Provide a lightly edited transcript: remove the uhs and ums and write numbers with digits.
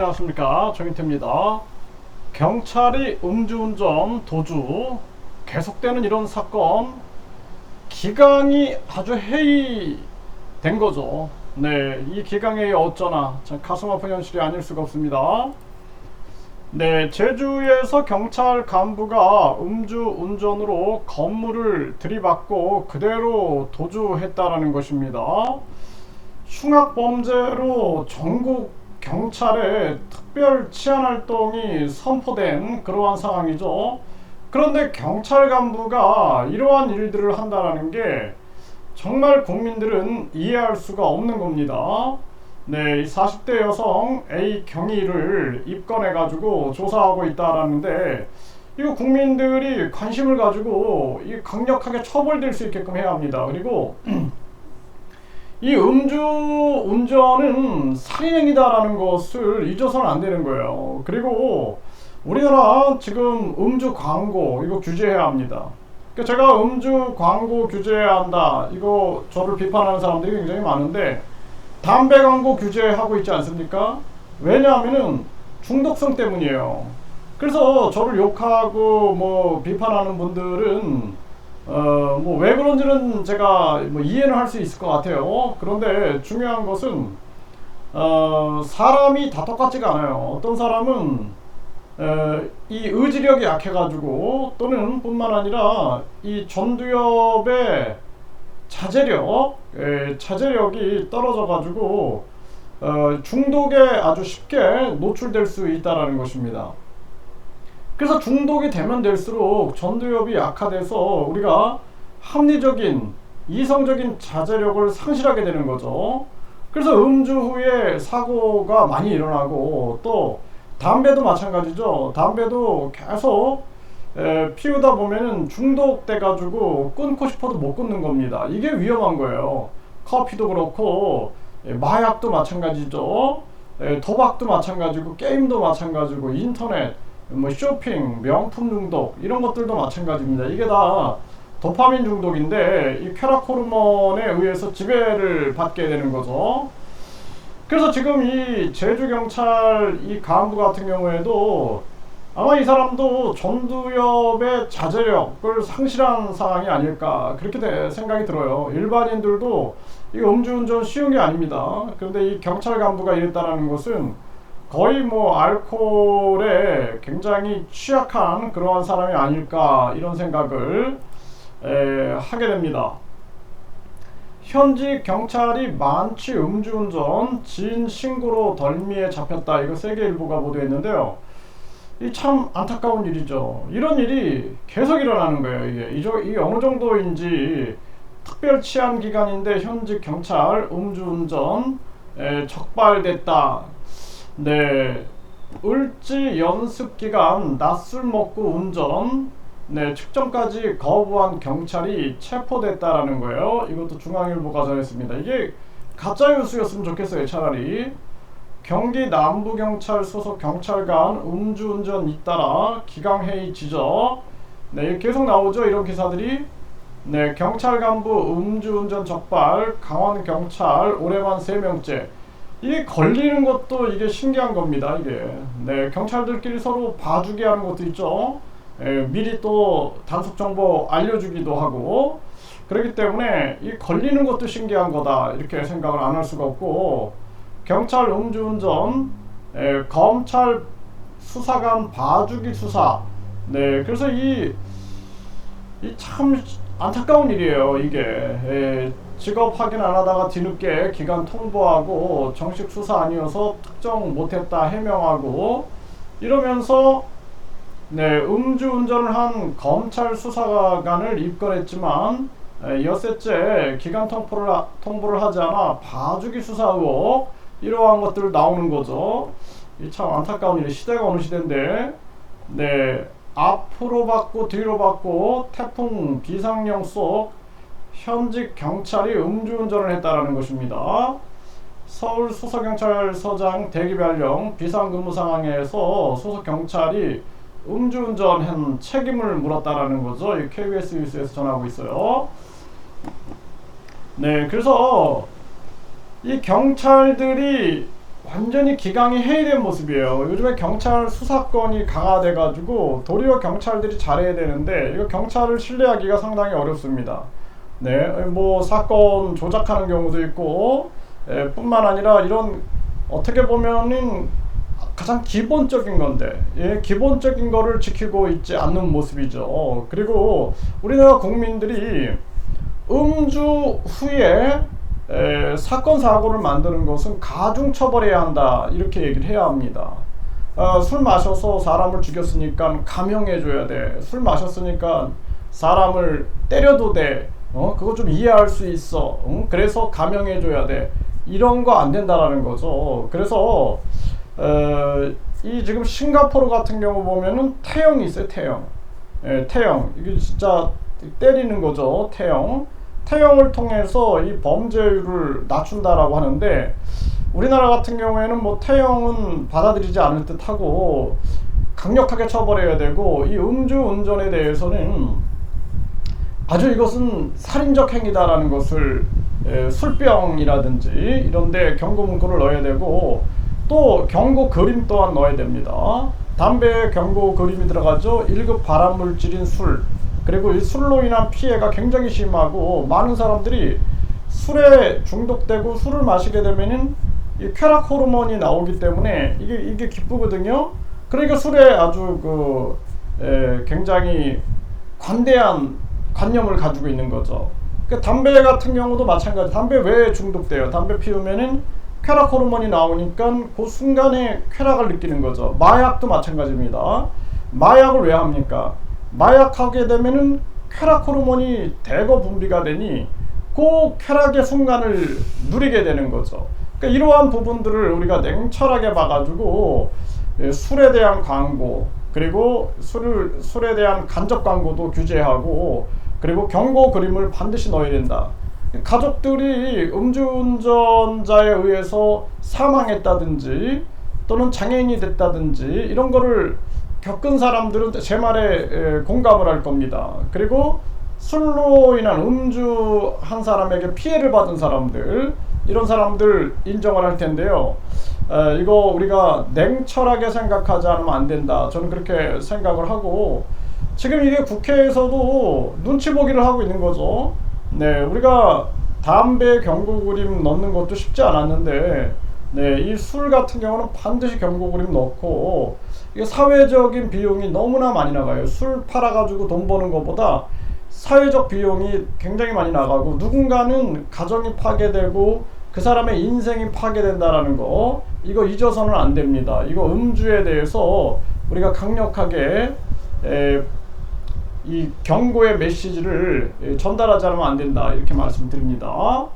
안녕하십니까, 정인태입니다. 경찰이 음주운전 도주 계속되는 이런 사건, 기강이 아주 해이된 거죠. 네, 이 기강이 어쩌나 참 가슴 아픈 현실이 아닐 수가 없습니다. 네, 제주에서 경찰 간부가 음주운전으로 건물을 들이받고 그대로 도주했다라는 것입니다. 흉악범죄로 전국 경찰의 특별 치안활동이 선포된 그러한 상황이죠. 그런데 경찰 간부가 이러한 일들을 한다는 게 정말 국민들은 이해할 수가 없는 겁니다. 네, 40대 여성 A 경위를 입건해 가지고 조사하고 있다라는데, 이거 국민들이 관심을 가지고 강력하게 처벌될 수 있게끔 해야 합니다. 그리고 이 음주운전은 살인행위다라는 것을 잊어서는 안 되는 거예요. 그리고 우리나라 지금 음주 광고 이거 규제해야 합니다. 그러니까 제가 음주 광고 규제해야 한다, 이거 저를 비판하는 사람들이 굉장히 많은데, 담배 광고 규제하고 있지 않습니까? 왜냐하면은 중독성 때문이에요. 그래서 저를 욕하고 뭐 비판하는 분들은 뭐 왜 그런지는 제가 뭐 이해는 할 수 있을 것 같아요. 그런데 중요한 것은 사람이 다 똑같지가 않아요. 어떤 사람은 이 의지력이 약해가지고, 또는 뿐만 아니라 이 전두엽의 자제력이 떨어져가지고 중독에 아주 쉽게 노출될 수 있다라는 것입니다. 그래서 중독이 되면 될수록 전두엽이 약화돼서 우리가 합리적인, 이성적인 자제력을 상실하게 되는 거죠. 그래서 음주 후에 사고가 많이 일어나고, 또 담배도 마찬가지죠. 담배도 계속 피우다 보면은 중독돼 가지고 끊고 싶어도 못 끊는 겁니다. 이게 위험한 거예요. 커피도 그렇고 마약도 마찬가지죠. 도박도 마찬가지고, 게임도 마찬가지고, 인터넷, 뭐 쇼핑, 명품 중독, 이런 것들도 마찬가지입니다. 이게 다 도파민 중독인데, 이 쾌락 호르몬에 의해서 지배를 받게 되는 거죠. 그래서 지금 이 제주 경찰 이 간부 같은 경우에도 아마 이 사람도 전두엽의 자제력을 상실한 상황이 아닐까, 그렇게 생각이 들어요. 일반인들도 이 음주운전 쉬운 게 아닙니다. 그런데 이 경찰 간부가 이랬다라는 것은 거의 뭐 알코올에 굉장히 취약한 그러한 사람이 아닐까, 이런 생각을 하게 됩니다. 현직 경찰이 만취 음주운전 지인 신고로 덜미에 잡혔다, 이거 세계일보가 보도했는데요. 이 참 안타까운 일이죠. 이런 일이 계속 일어나는 거예요. 이게 어느 정도인지, 특별 치안 기간인데 현직 경찰 음주운전 적발됐다. 네, 을지 연습 기간 낮술 먹고 운전, 네, 측정까지 거부한 경찰이 체포됐다라는 거예요. 이것도 중앙일보가 전했습니다. 이게 가짜 뉴스였으면 좋겠어요. 차라리 경기 남부경찰 소속 경찰관 음주운전 잇따라 기강회의 지적. 네, 계속 나오죠, 이런 기사들이. 네, 경찰 간부 음주운전 적발, 강원경찰 올해만 3명째. 이게 걸리는 것도 이게 신기한 겁니다. 이게 네, 경찰들끼리 서로 봐주게 하는 것도 있죠. 미리 또 단속 정보 알려주기도 하고, 그렇기 때문에 이 걸리는 것도 신기한 거다, 이렇게 생각을 안 할 수가 없고, 경찰 음주운전 검찰 수사관 봐주기 수사. 네, 그래서 이 참 안타까운 일이에요. 이게 직업 확인 안 하다가 뒤늦게 기관 통보하고, 정식 수사 아니어서 특정 못했다 해명하고, 이러면서 네, 음주운전을 한 검찰 수사관을 입건했지만 엿새째 기관 통보를 하지 않아 봐주기 수사 의혹, 이러한 것들 나오는 거죠. 이 참 안타까운 일이, 시대가 어느 시대인데, 네, 앞으로 받고 뒤로 받고 태풍 비상령 속 현직 경찰이 음주운전을 했다라는 것입니다. 서울 소속경찰서장 대기발령, 비상근무 상황에서 소속경찰이 음주운전한 책임을 물었다라는 거죠. 이 KBS 뉴스에서 전하고 있어요. 네, 그래서 이 경찰들이 완전히 기강이 해이된 모습이에요. 요즘에 경찰 수사권이 강화돼 가지고 도리어 경찰들이 잘해야 되는데 이거 경찰을 신뢰하기가 상당히 어렵습니다. 네, 뭐 사건 조작하는 경우도 있고, 뿐만 아니라 이런 어떻게 보면은 가장 기본적인 건데, 기본적인 거를 지키고 있지 않는 모습이죠. 그리고 우리나라 국민들이 음주 후에 사건 사고를 만드는 것은 가중 처벌해야 한다 이렇게 얘기를 해야 합니다. 술 마셔서 사람을 죽였으니까 감형해줘야 돼. 술 마셨으니까 사람을 때려도 돼. 그거 좀 이해할 수 있어. 그래서 감형해줘야 돼. 이런 거 안 된다라는 거죠. 그래서 이 지금 싱가포르 같은 경우 보면은 태형이 있어요. 태형. 태형. 이게 진짜 때리는 거죠. 태형. 태형을 통해서 이 범죄율을 낮춘다라고 하는데 우리나라 같은 경우에는 뭐 태형은 받아들이지 않을 듯하고 강력하게 처벌해야 되고 이 음주운전에 대해서는 아주 이것은 살인적 행위다라는 것을 술병이라든지 이런데 경고 문구를 넣어야 되고 또 경고 그림 또한 넣어야 됩니다. 담배에 경고 그림이 들어가죠. 1급 발암물질인 술. 그리고 이 술로 인한 피해가 굉장히 심하고 많은 사람들이 술에 중독되고 술을 마시게 되면은 이 쾌락 호르몬이 나오기 때문에 이게 기쁘거든요. 그러니까 술에 아주 굉장히 관대한 관념을 가지고 있는 거죠. 그 담배 같은 경우도 마찬가지. 담배 왜 중독돼요? 담배 피우면은 쾌락 호르몬이 나오니까 그 순간에 쾌락을 느끼는 거죠. 마약도 마찬가지입니다. 마약을 왜 합니까? 마약하게 되면은 쾌락 호르몬이 대거 분비가 되니 그 쾌락의 순간을 누리게 되는 거죠. 그러니까 이러한 부분들을 우리가 냉철하게 봐가지고 술에 대한 광고 그리고 술에 대한 간접 광고도 규제하고 그리고 경고 그림을 반드시 넣어야 된다. 가족들이 음주운전자에 의해서 사망했다든지 또는 장애인이 됐다든지 이런 거를 겪은 사람들은 제 말에 공감을 할 겁니다. 그리고 술로 인한 음주한 사람에게 피해를 받은 사람들 이런 사람들 인정을 할 텐데요. 이거 우리가 냉철하게 생각하지 않으면 안 된다. 저는 그렇게 생각을 하고 지금 이게 국회에서도 눈치 보기를 하고 있는 거죠. 네, 우리가 담배 경고 그림 넣는 것도 쉽지 않았는데 네, 이 술 같은 경우는 반드시 경고 그림 넣고 이게 사회적인 비용이 너무나 많이 나가요. 술 팔아가지고 돈 버는 것보다 사회적 비용이 굉장히 많이 나가고 누군가는 가정이 파괴되고 그 사람의 인생이 파괴된다라는 거 이거 잊어서는 안 됩니다. 이거 음주에 대해서 우리가 강력하게 이 경고의 메시지를 전달하지 않으면 안 된다 이렇게 말씀드립니다.